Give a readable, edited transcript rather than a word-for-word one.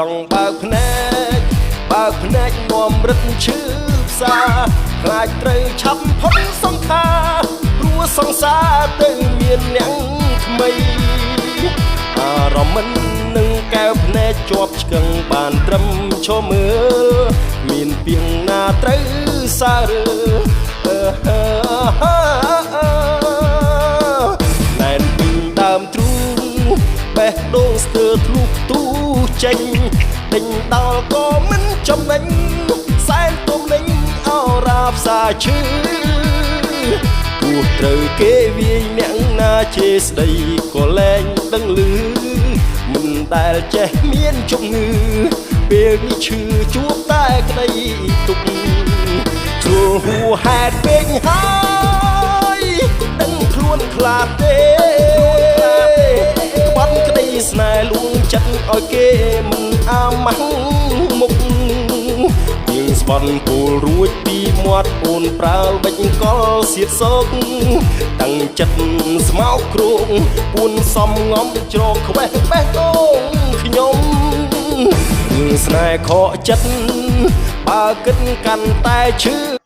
ង់បើកភ្នែកនាំរឹតឈឺផ្សាខ្លាចត្រូវឆាប់ផុតសង្ខារព្រោះសង្សារទៅមានអ្នកថ្មីអារម្មណ៍នឹងកែវភ្នែកជាប់ឆ្កឹងបានត្រឹមឈរមើលមានពីងណាត្រូវសារណែនពីងដើមទ្រូងបេះដូងស្ទើរធ្លុះទូចេញដេញដល់ក៏មិនចំណេញសែនទុំលេងអរាផ្សាឈឺទោះត្រូវគេវាយអ្នកណាជេរស្ដីក៏លែងដឹងឮមិនដែលចេះមានជំងឺពេលនេះឈឺជួបតែក្តីទុកព្រោះហួហេតុពេកហើយដឹងខ្លួនខ្លាចទេក្បត់ក្តីស្នេហ៍លួងចិត្តឲ្យគេមិនអាម៉ាស់មុខពីងស្បន់ពូលរួចពីមាត់អូនប្រើលបិចកលសៀតសោកតាំងចិត្តស្មោកគ្រោងពួនសំងំជ្រកខ្វេះបេះដូងខ្ញុំស្នេហ៍ខកចិត្តបើគិតកាន់តែឈឺ